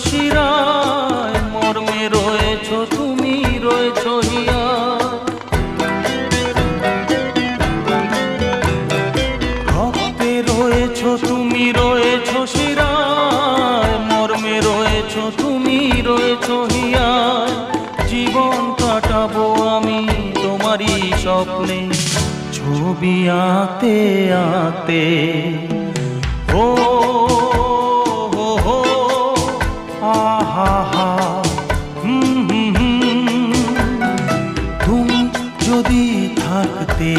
শিরায়, মর্মে রয়েছ তুমি, রয়েছ হিয়া। রক্তে রয়েছ তুমি, রয়েছ শিরায়, মর্মে রয়েছ তুমি, রয়েছ হিয়া। জীবন কাটাবো আমি তোমারই স্বপ্নে, ছবি আঁকতে আঁকতে। ও হো হো, আহা হা, তুমি যদি থাকতে।